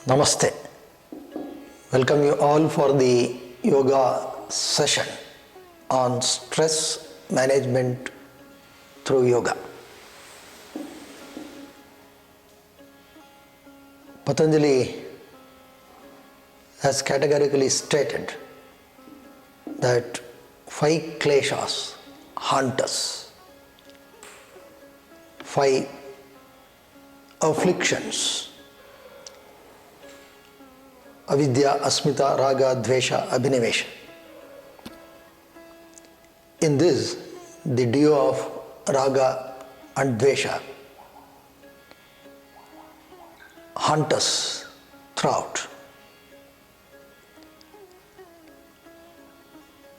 Namaste. Welcome you all for the yoga session on stress management through yoga. Patanjali has categorically stated that 5 kleshas haunt us, 5 afflictions: avidya, asmita, raga, dvesha, abhinivesha. In this, the duo of raga and dvesha haunt us throughout.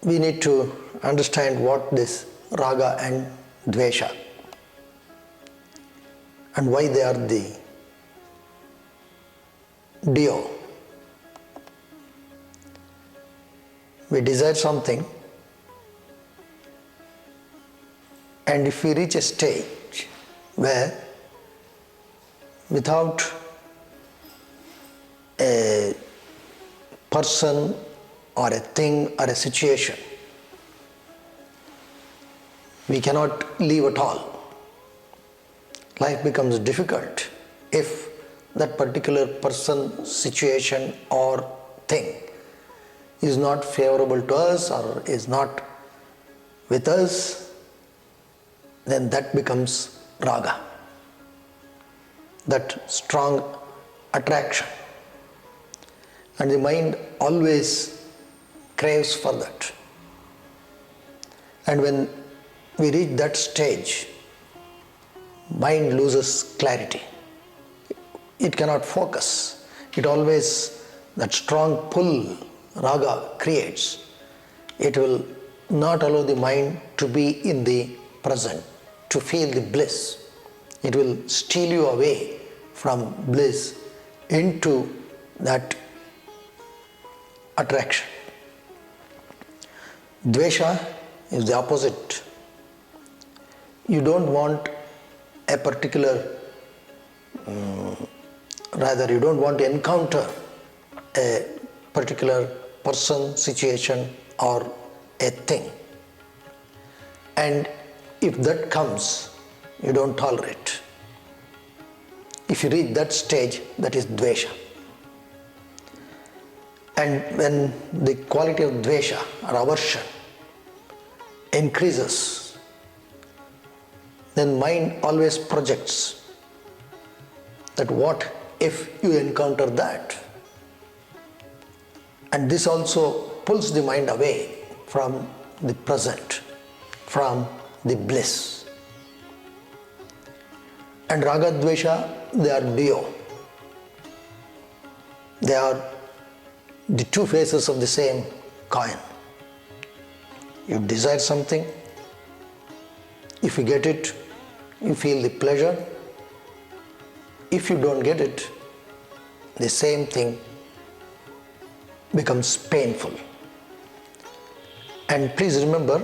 We need to understand what this raga and dvesha and why they are the duo. We desire something, and if we reach a stage where without a person or a thing or a situation, we cannot live at all. Life becomes difficult if that particular person, situation or thing is not favorable to us or is not with us, then that becomes raga, that strong attraction. And the mind always craves for that. And when we reach that stage, mind loses clarity. It cannot focus. It always, that strong pull raga creates, it will not allow the mind to be in the present, to feel the bliss. It will steal you away from bliss into that attraction. Dvesha is the opposite. You don't want a particular, you don't want to encounter a particular person, situation or a thing. And if that comes, you don't tolerate. If you reach that stage, that is dvesha. And when the quality of dvesha or aversion increases, then mind always projects that what if you encounter that? And this also pulls the mind away from the present, from the bliss. And raga dvesha, they are duo. They are the two faces of the same coin. You desire something, if you get it, you feel the pleasure. If you don't get it, the same thing becomes painful. And please remember,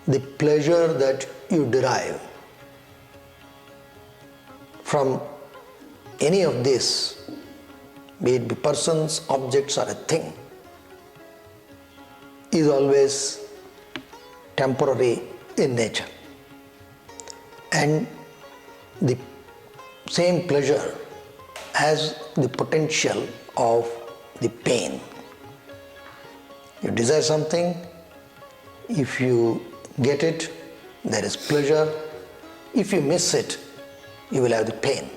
the pleasure that you derive from any of this, be it be persons, objects or a thing, is always temporary in nature. And the same pleasure has the potential of the pain. You desire something, if you get it, there is pleasure. If you miss it, you will have the pain.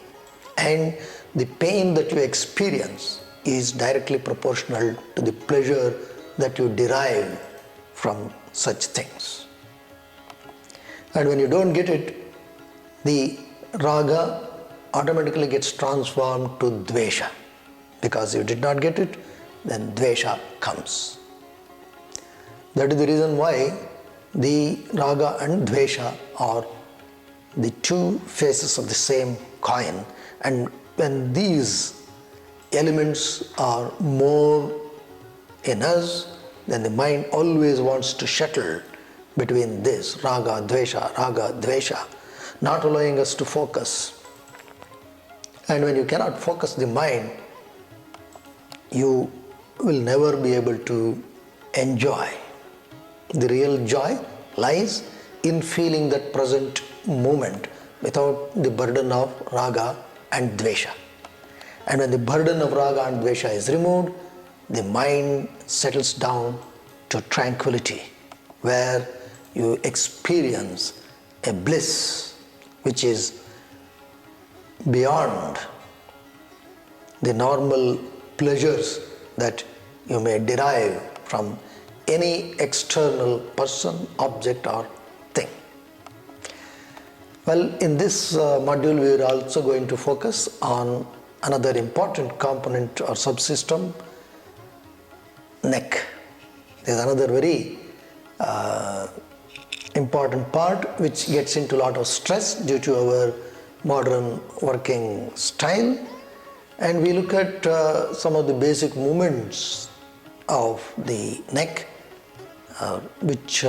And the pain that you experience is directly proportional to the pleasure that you derive from such things. And when you don't get it, the raga automatically gets transformed to dvesha. Because you did not get it, then dvesha comes. That is the reason why the raga and dvesha are the two faces of the same coin. And when these elements are more in us, then the mind always wants to shuttle between this raga, dvesha, not allowing us to focus. And when you cannot focus the mind, you will never be able to enjoy. The real joy lies in feeling that present moment without the burden of raga and dvesha. And when the burden of raga and dvesha is removed, the mind settles down to tranquility, where you experience a bliss which is beyond the normal pleasures that you may derive from any external person, object or thing. Well, in this module we are also going to focus on another important component or subsystem, neck. There is another very important part which gets into a lot of stress due to our modern working style, and we look at some of the basic movements of the neck which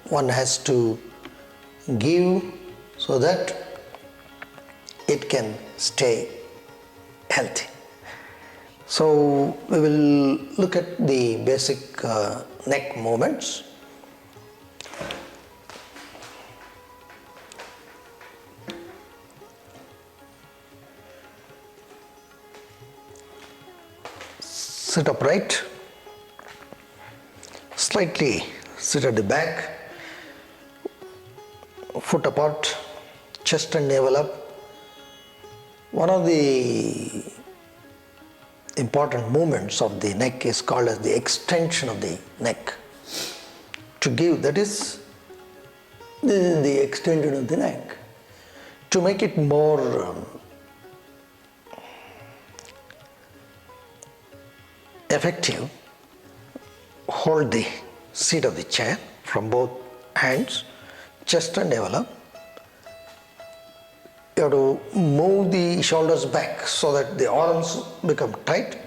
one has to give so that it can stay healthy. So we will look at the basic neck movements. Sit upright, slightly sit at the back, foot apart, chest and navel up. One of the important movements of the neck is called as the extension of the neck. To give, that is, this is the extension of the neck. To make it more effective, hold the seat of the chair from both hands, chest and navel up. You have to move the shoulders back so that the arms become tight,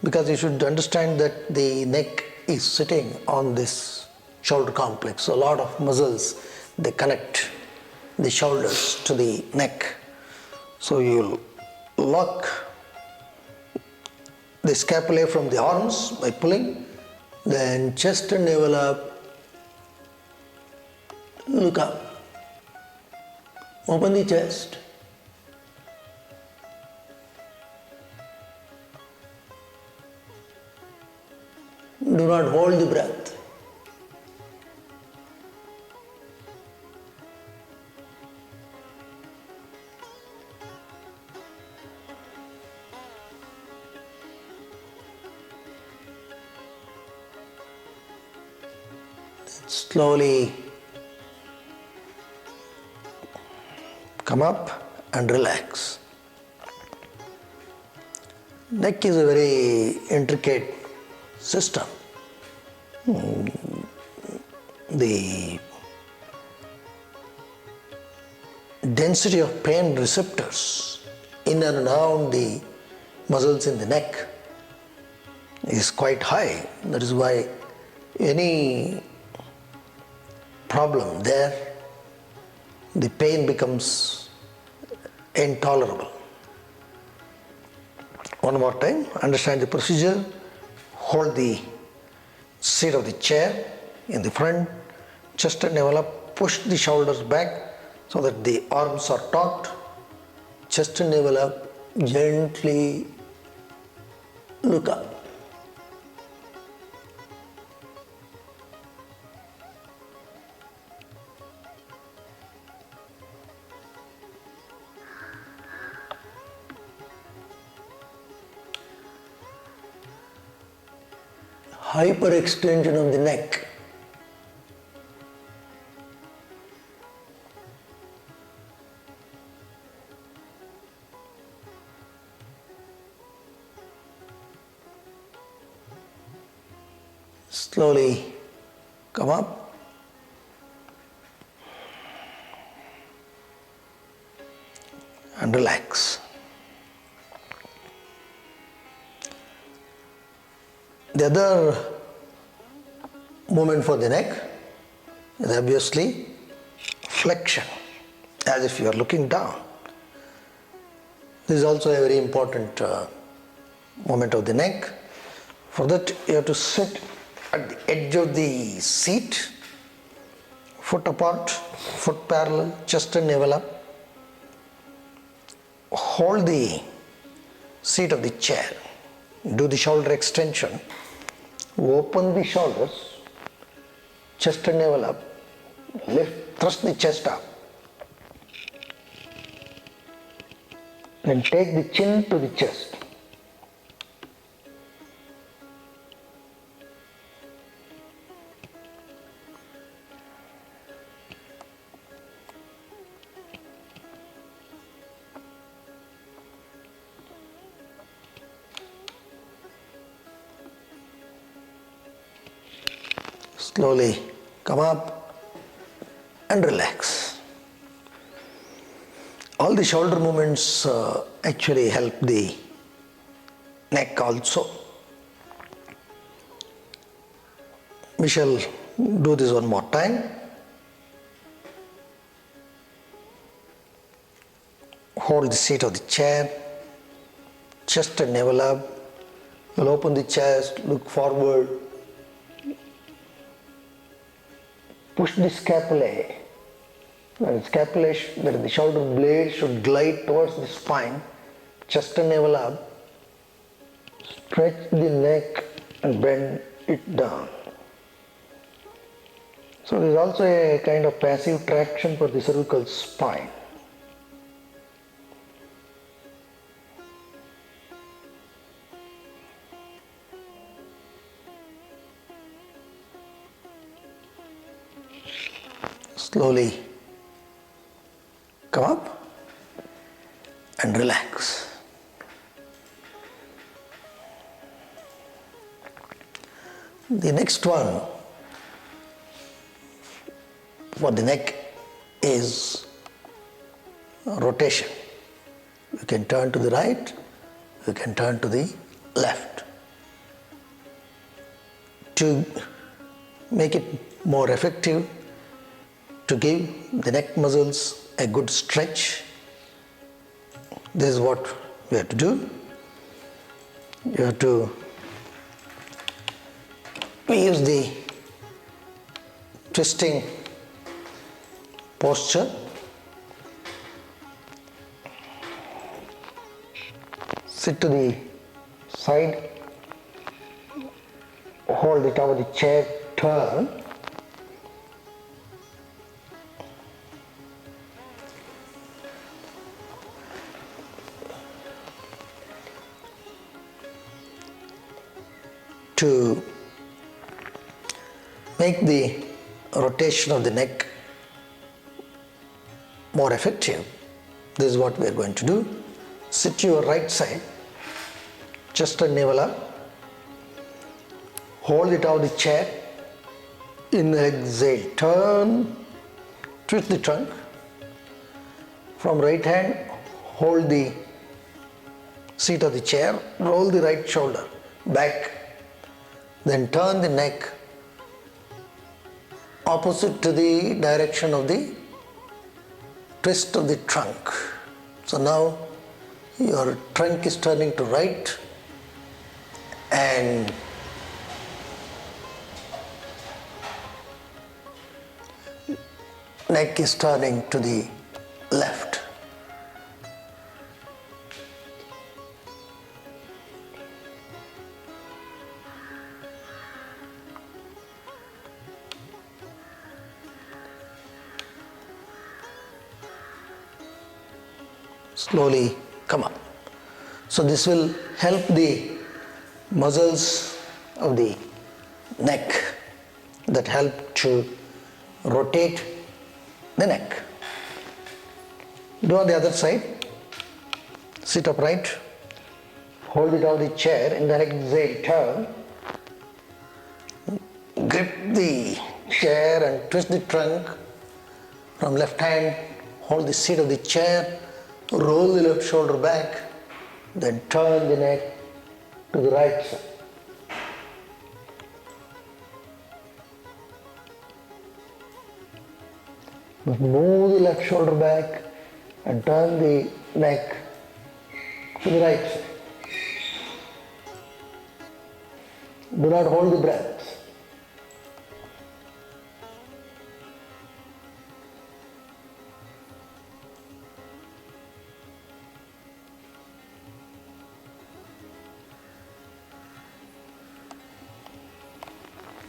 because you should understand that the neck is sitting on this shoulder complex. So a lot of muscles, they connect the shoulders to the neck. So you'll lock the scapulae from the arms by pulling, then chest and navel up, look up, open the chest, do not hold the breath. Slowly come up and relax. Neck is a very intricate system. The density of pain receptors in and around the muscles in the neck is quite high. That is why any problem there, the pain becomes intolerable. One more time, understand the procedure. Hold the seat of the chair in the front, chest and navel up, push the shoulders back so that the arms are taut, chest and navel up, gently look up. Hyperextension of the neck. Slowly come up. And relax. The other movement for the neck is obviously flexion, as if you are looking down. This is also a very important movement of the neck. For that, you have to sit at the edge of the seat, foot apart, foot parallel, chest and navel up. Hold the seat of the chair. Do the shoulder extension. Open the shoulders, chest and navel up. Lift, thrust the chest up. Then take the chin to the chest. Slowly come up and relax. All the shoulder movements actually help the neck also. We shall do this one more time. Hold the seat of the chair, chest and navel up. You'll open the chest, look forward. Push the scapulae, where the shoulder blade should glide towards the spine, chest and navel up. Stretch the neck and bend it down. So there is also a kind of passive traction for the cervical spine. Slowly come up and relax. The next one for the neck is rotation. You can turn to the right, you can turn to the left. To make it more effective, to give the neck muscles a good stretch, this is what we have to do. You have to use the twisting posture. Sit to the side, hold the top of the chair, turn. To make the rotation of the neck more effective, this is what we are going to do. Sit to your right side, chest and navel up. Hold the top of the chair. Inhale, exhale, turn, twist the trunk. From right hand, hold the seat of the chair, roll the right shoulder back. Then turn the neck opposite to the direction of the twist of the trunk. So now your trunk is turning to right and neck is turning to the left. Slowly come up. So this will help the muscles of the neck that help to rotate the neck. Do on the other side. Sit upright. Hold it on the chair and then exhale, turn. Grip the chair and twist the trunk. From left hand, hold the seat of the chair. Roll the left shoulder back, then turn the neck to the right side. Move the left shoulder back and turn the neck to the right side. Do not hold the breath.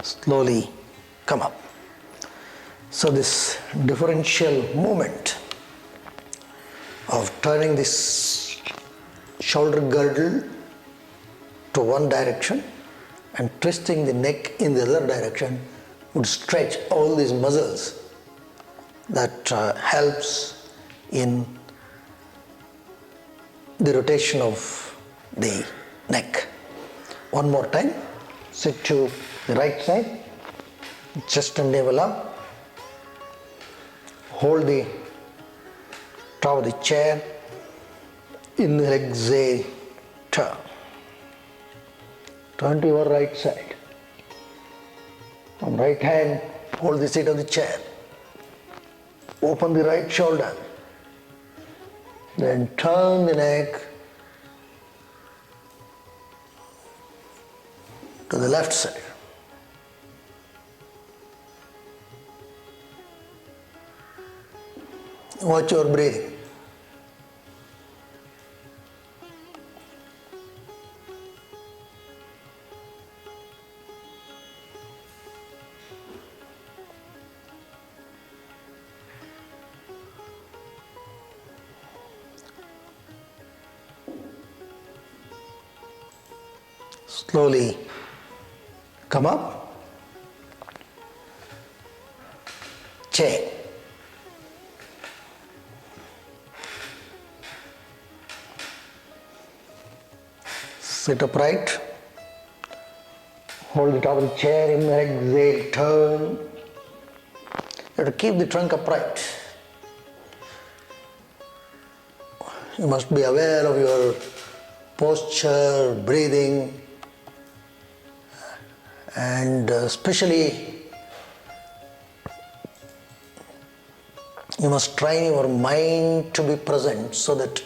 Slowly come up. So this differential movement of turning this shoulder girdle to one direction and twisting the neck in the other direction would stretch all these muscles that helps in the rotation of the neck. One more time, sit to the right side, chest and navel up, hold the top of the chair, inhale, exhale, turn. Turn to your right side. From right hand, hold the seat of the chair. Open the right shoulder. Then turn the neck to the left side. Watch your breathing. Slowly come up, chain. Sit upright, hold the top of the chair, inhale, exhale, turn. You have to keep the trunk upright. You must be aware of your posture, breathing, and especially you must train your mind to be present so that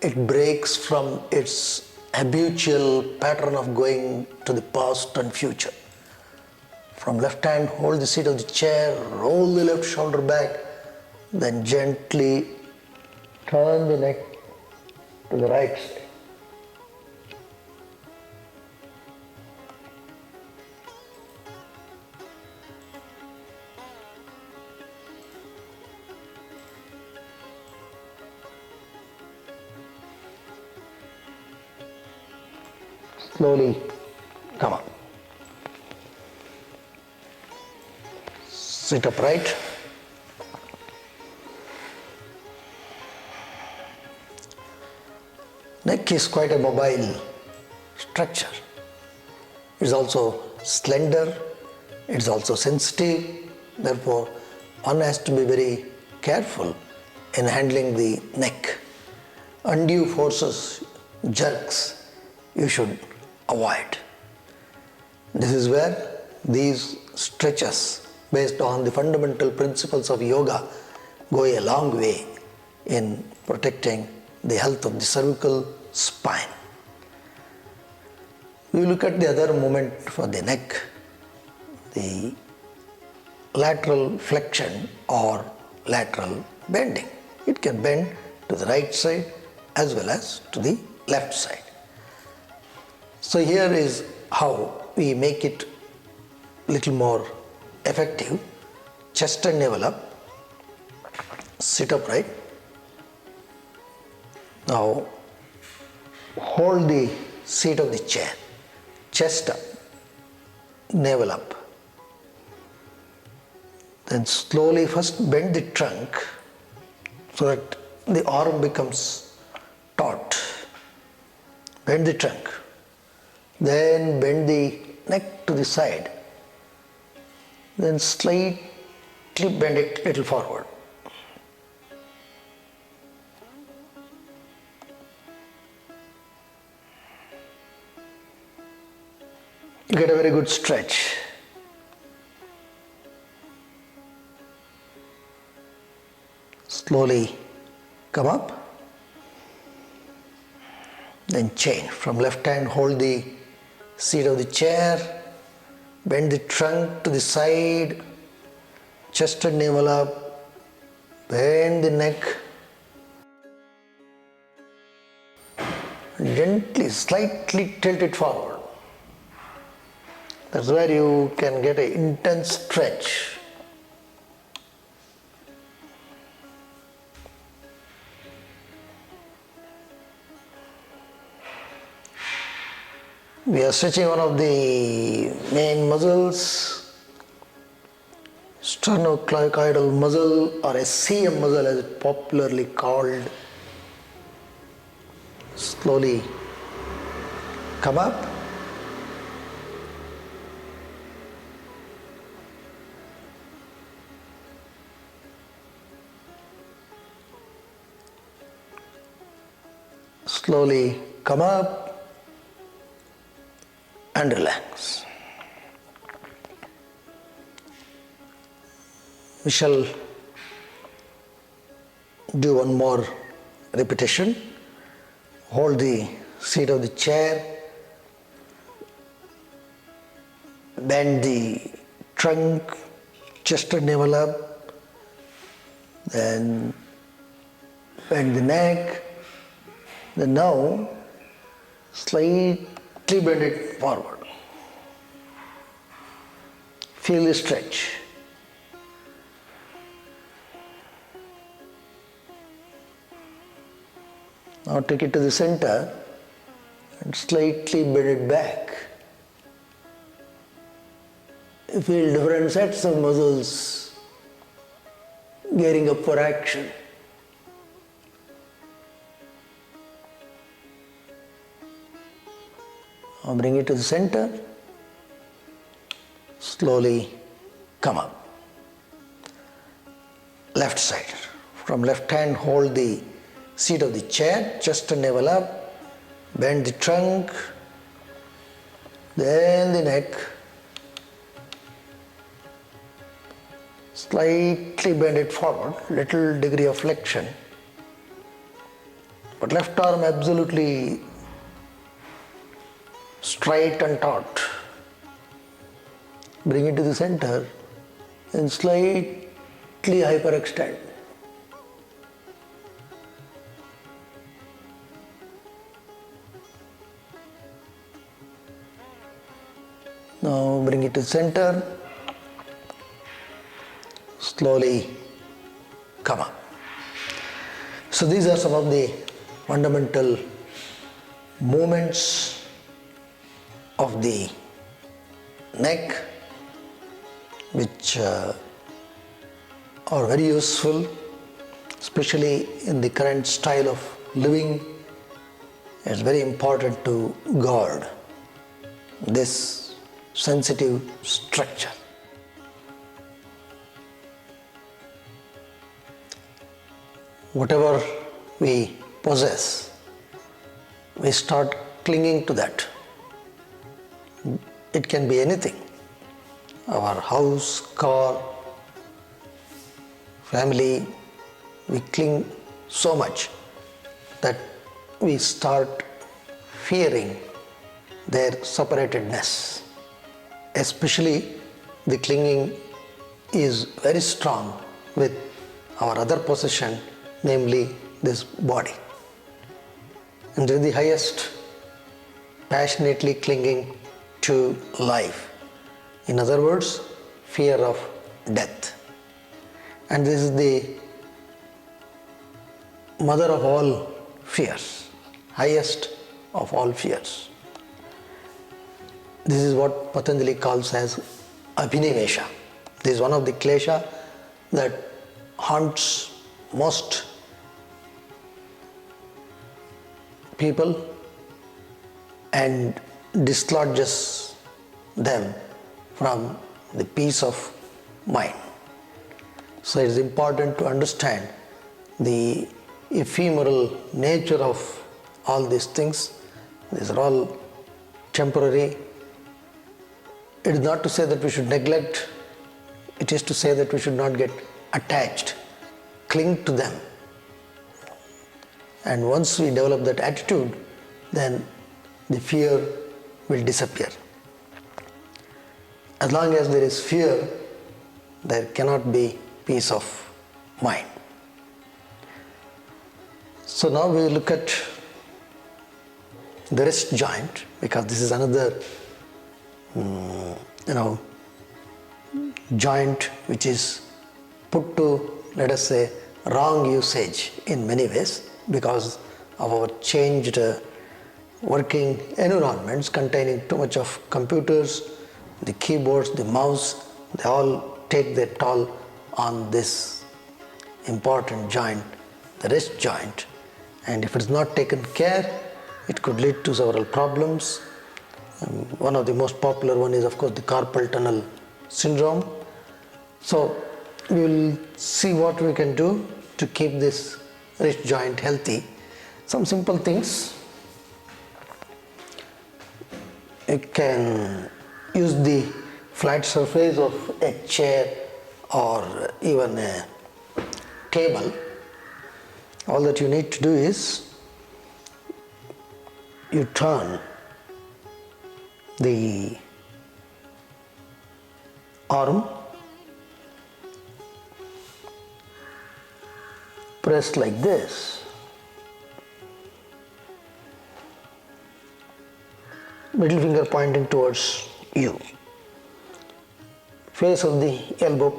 it breaks from its habitual pattern of going to the past and future. From left hand, hold the seat of the chair, roll the left shoulder back, then gently turn the neck to the right side. Slowly come up. Sit upright. Neck is quite a mobile structure. It's also slender, it's also sensitive. Therefore, one has to be very careful in handling the neck. Undue forces, jerks, you should avoid. This is where these stretches based on the fundamental principles of yoga go a long way in protecting the health of the cervical spine. We look at the other movement for the neck, the lateral flexion or lateral bending. It can bend to the right side as well as to the left side. So here is how we make it a little more effective. Chest and navel up, sit upright. Now hold the seat of the chair, chest up, navel up. Then slowly first bend the trunk so that the arm becomes taut. Bend the trunk. Then bend the neck to the side. Then slightly bend it a little forward. You get a very good stretch. Slowly come up. Then chain. From left hand, hold the seat of the chair, bend the trunk to the side, chest and navel up, bend the neck, gently, slightly tilt it forward. That's where you can get an intense stretch. We are stretching one of the main muscles, sternocleidomastoidal muscle, or SCM muscle as it's popularly called. Slowly come up. Slowly come up and relax. We shall do one more repetition. Hold the seat of the chair, bend the trunk, chest and navel up, then bend the neck, then now slightly bend it forward. Feel the stretch. Now take it to the center and slightly bend it back. You feel different sets of muscles gearing up for action. Now bring it to the center. Slowly come up. Left side. From left hand, hold the seat of the chair, chest and navel up, bend the trunk, then the neck, slightly bend it forward, little degree of flexion, but left arm absolutely straight and taut. Bring it to the center and slightly hyperextend. Now bring it to the center, slowly come up. So these are some of the fundamental movements of the neck which are very useful, especially in the current style of living. It's very important to guard this sensitive structure. Whatever we possess, we start clinging to that. It can be anything. Our house, car, family, we cling so much that we start fearing their separatedness. Especially the clinging is very strong with our other possession, namely this body. And this is the highest passionately clinging to life. In other words, fear of death. And this is the mother of all fears, highest of all fears. This is what Patanjali calls as Abhinivesha. This is one of the klesha that haunts most people and dislodges them from the peace of mind. So it is important to understand the ephemeral nature of all these things. These are all temporary. It is not to say that we should neglect, it is to say that we should not get attached, cling to them. And once we develop that attitude, then the fear will disappear. As long as there is fear, there cannot be peace of mind. So now we look at the wrist joint, because this is another joint which is put to, let us say, wrong usage in many ways because of our changed working environments containing too much of computers, the keyboards, the mouse. They all take their toll on this important joint, the wrist joint, and if it is not taken care, it could lead to several problems. One of the most popular one is, of course, the carpal tunnel syndrome. So we will see what we can do to keep this wrist joint healthy. Some simple things. You can use the flat surface of a chair or even a table. All that you need to do is you turn the arm, press like this, middle finger pointing towards you, face of the elbow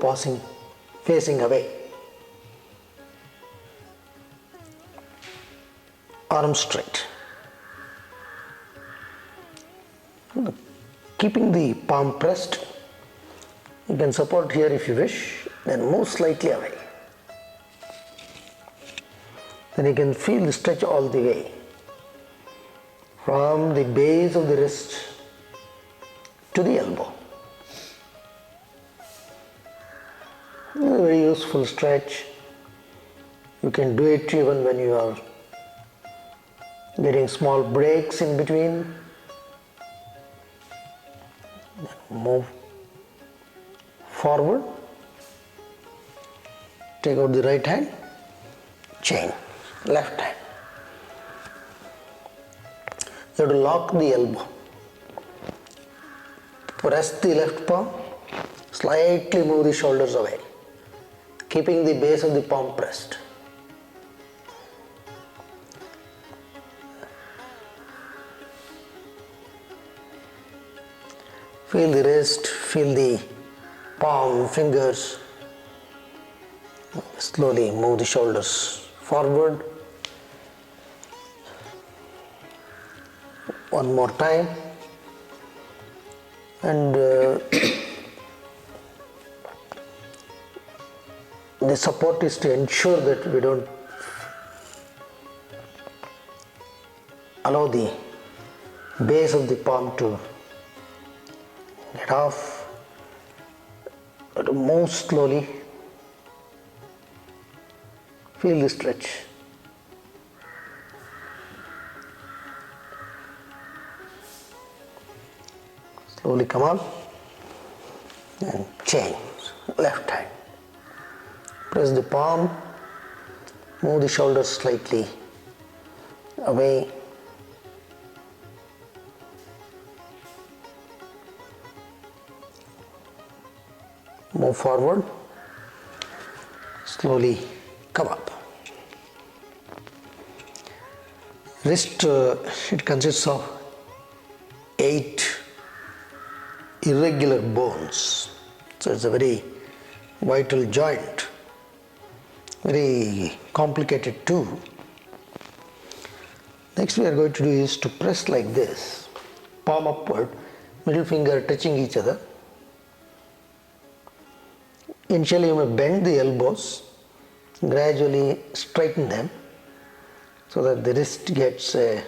facing away, arm straight. Keeping the palm pressed, you can support here if you wish, then move slightly away. Then you can feel the stretch all the way from the base of the wrist to the elbow. A very useful stretch. You can do it even when you are getting small breaks in between. Move forward, take out the right hand, chain, left hand. You have to lock the elbow. Press the left palm, slightly move the shoulders away, keeping the base of the palm pressed. Feel the wrist, feel the palm, fingers. Slowly move the shoulders forward. One more time. And the support is to ensure that we don't allow the base of the palm to get off, but move slowly, feel the stretch. Slowly come up and change, left hand. Press the palm, move the shoulders slightly away. Move forward, slowly come up. Wrist, it consists of 8 irregular bones. So it's a very vital joint, very complicated too. Next we are going to do is to press like this, palm upward, middle finger touching each other. Initially you may bend the elbows, gradually straighten them so that the wrist gets a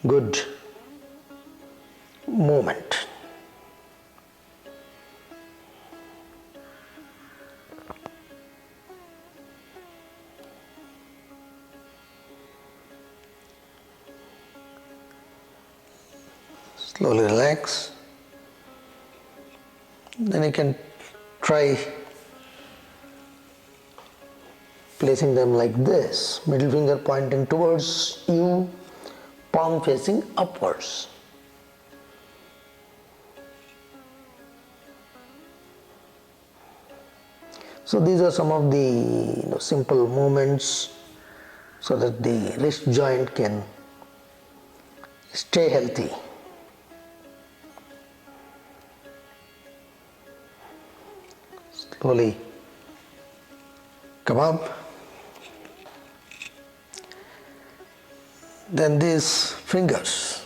good movement. Slowly relax. Then you can try placing them like this, middle finger pointing towards you, palm facing upwards. So these are some of the simple movements so that the wrist joint can stay healthy. Slowly come up. Then these fingers,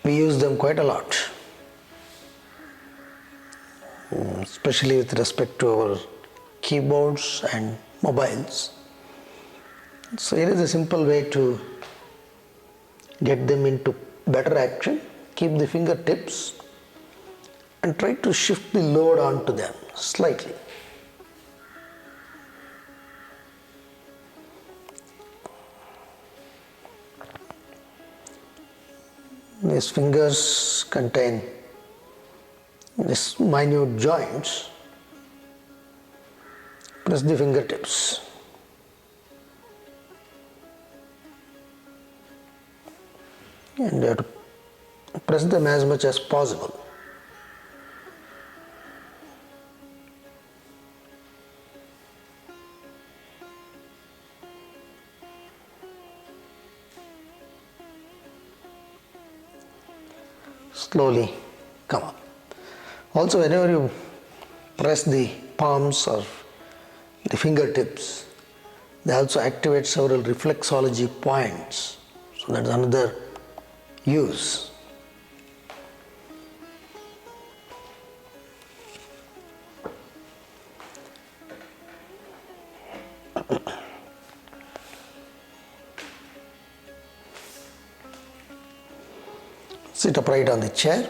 we use them quite a lot, especially with respect to our keyboards and mobiles. So here is a simple way to get them into better action. Keep the fingertips and try to shift the load onto them slightly. These fingers contain these minute joints. Press the fingertips. And you have to press them as much as possible. Slowly come up. Also, whenever you press the palms or the fingertips, they also activate several reflexology points. So that's another use. Sit upright on the chair.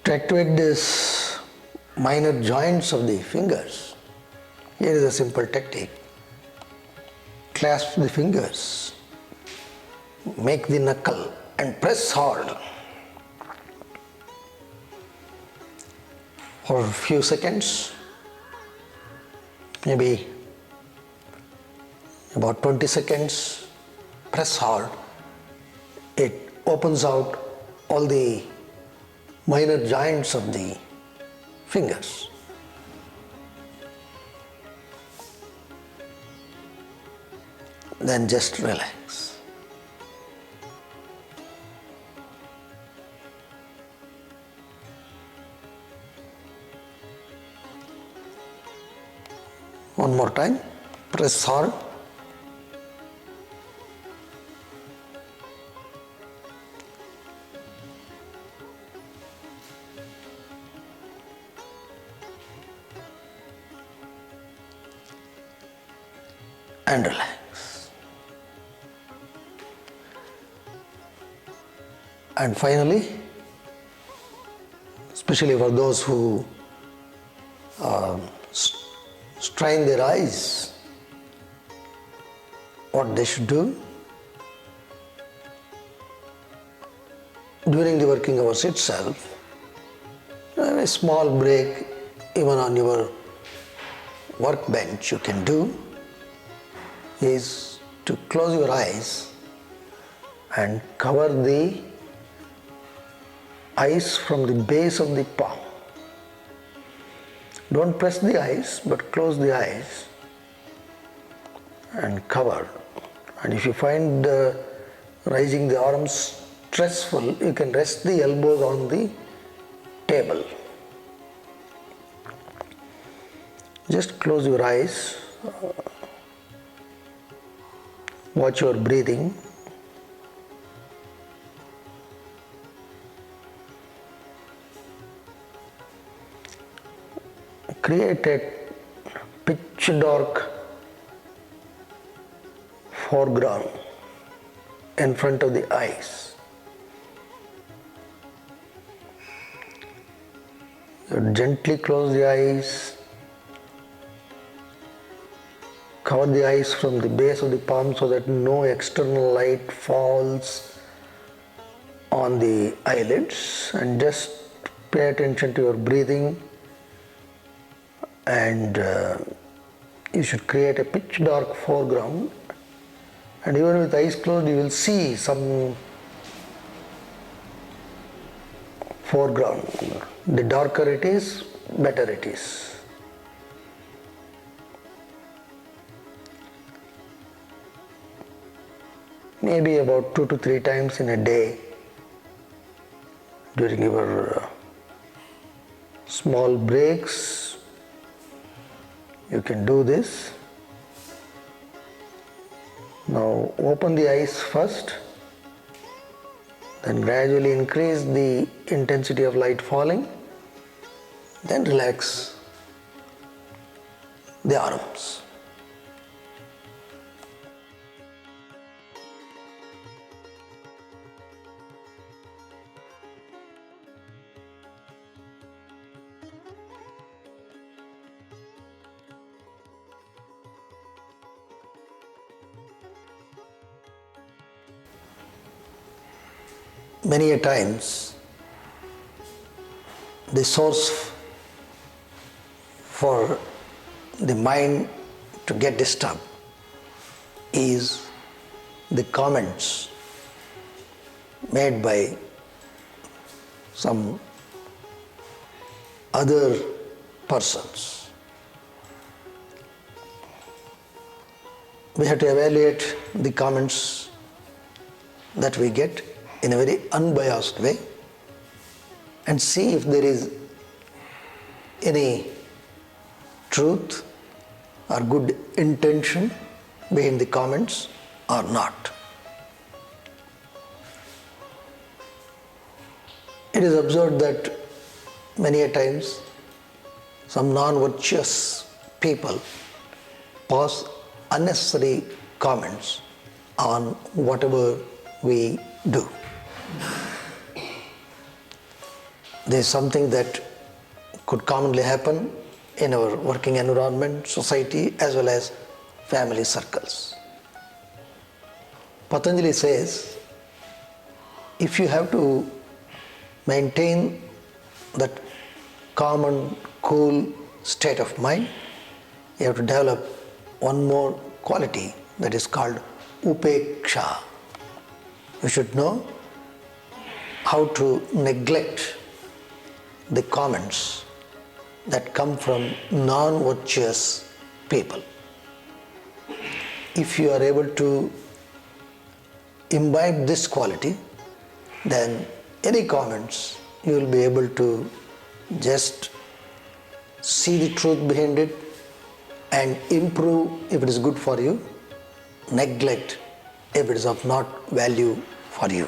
To activate these minor joints of the fingers, here is a simple technique. Clasp the fingers, make the knuckle and press hard for a few seconds, maybe about 20 seconds. Press hard. It opens out all the minor joints of the fingers. Then just relax. One more time. Press hard. And relax. And finally, especially for those who strain their eyes, what they should do during the working hours itself, have a small break even on your workbench you can do, is to close your eyes and cover the eyes from the base of the palm. Don't press the eyes, but close the eyes and cover. And if you find raising the arms stressful, you can rest the elbows on the table. Just close your eyes. Watch your breathing. Create a pitch dark foreground in front of the eyes. You gently close the eyes. Cover the eyes from the base of the palm so that no external light falls on the eyelids, and just pay attention to your breathing and you should create a pitch dark foreground, and even with eyes closed you will see some foreground. The darker it is, better it is. Maybe about 2 to 3 times in a day during your small breaks you can do this. Now open the eyes first, then gradually increase the intensity of light falling, then relax the arms. Many a times the source for the mind to get disturbed is the comments made by some other persons. We have to evaluate the comments that we get in a very unbiased way and see if there is any truth or good intention behind the comments or not. It is observed that many a times some non-virtuous people pass unnecessary comments on whatever we do. There is something that could commonly happen in our working environment, society, as well as family circles. Patanjali says, if you have to maintain that calm and cool state of mind, you have to develop one more quality that is called upeksha. You should know how to neglect the comments that come from non-virtuous people. If you are able to imbibe this quality, then any comments you will be able to just see the truth behind it and improve if it is good for you, neglect if it is of not value for you.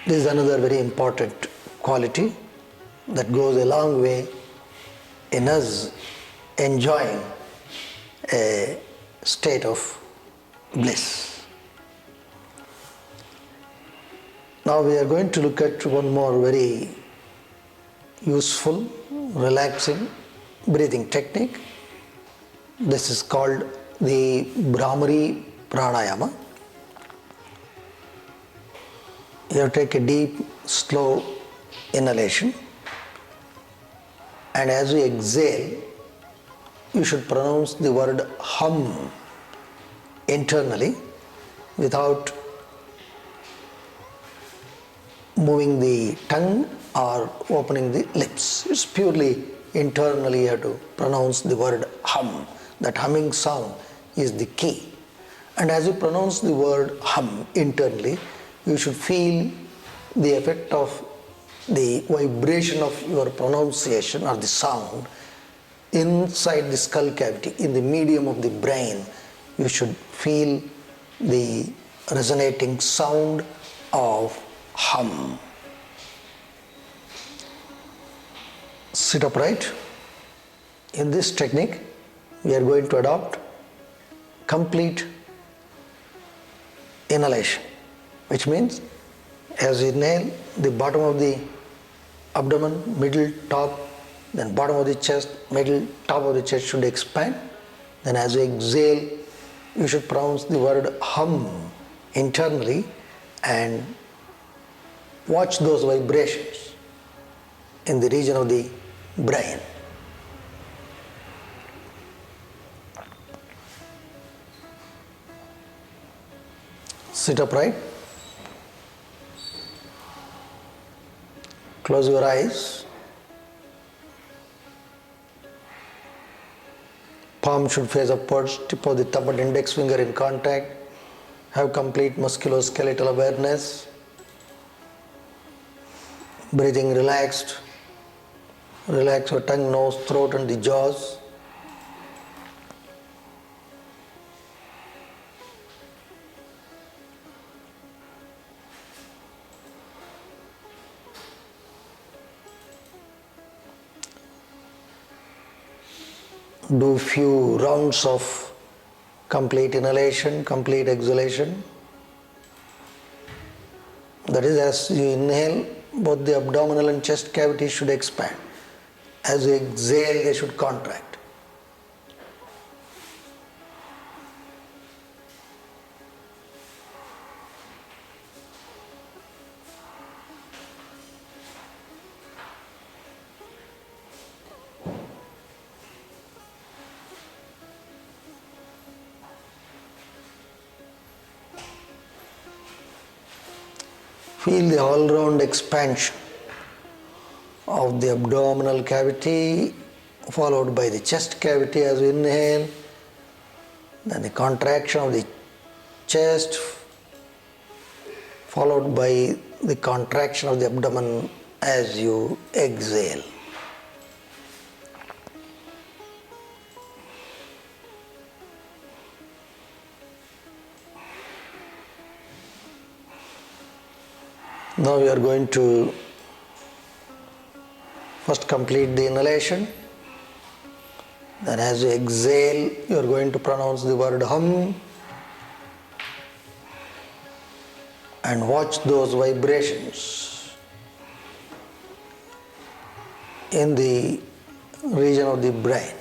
This is another very important quality that goes a long way in us enjoying a state of bliss. Now we are going to look at one more very useful, relaxing breathing technique. This is called the Brahmari Pranayama. You have to take a deep, slow inhalation, and as you exhale, you should pronounce the word hum internally without moving the tongue or opening the lips. It's purely internally you have to pronounce the word hum. That humming sound is the key. And as you pronounce the word hum internally, you should feel the effect of the vibration of your pronunciation or the sound inside the skull cavity, in the medium of the brain. You should feel the resonating sound of hum. Sit upright. In this technique, we are going to adopt complete inhalation, which means as you inhale, the bottom of the abdomen, middle, top, then bottom of the chest, middle, top of the chest should expand. Then as you exhale, you should pronounce the word hum internally and watch those vibrations. in the region of the brain. Sit upright. Close your eyes. Palm should face upwards, tip of the thumb and index finger in contact. Have complete musculoskeletal awareness. Breathing relaxed. Relax your tongue, nose, throat and the jaws. Do few rounds of complete inhalation, complete exhalation. That is, as you inhale, both the abdominal and chest cavities should expand. As you exhale, they should contract. Feel the all-round expansion of the abdominal cavity, followed by the chest cavity as you inhale, then the contraction of the chest, followed by the contraction of the abdomen as you exhale. Now we are going to first complete the inhalation. Then as you exhale, you are going to pronounce the word hum and watch those vibrations in the region of the brain.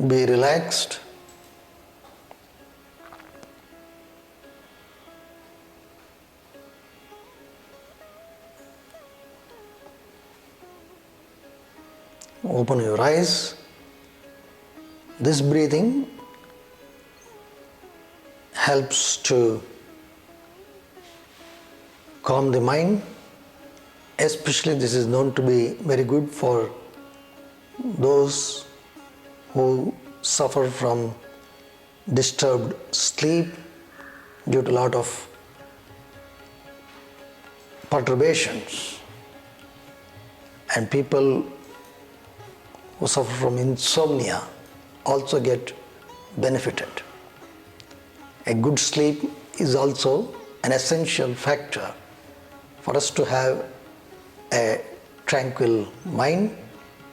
Be relaxed. Open your eyes. This breathing helps to calm the mind. Especially this is known to be very good for those who suffer from disturbed sleep due to a lot of perturbations, and people who suffer from insomnia also get benefited. A good sleep is also an essential factor for us to have a tranquil mind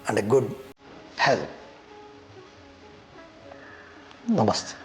and a good health. Namaste.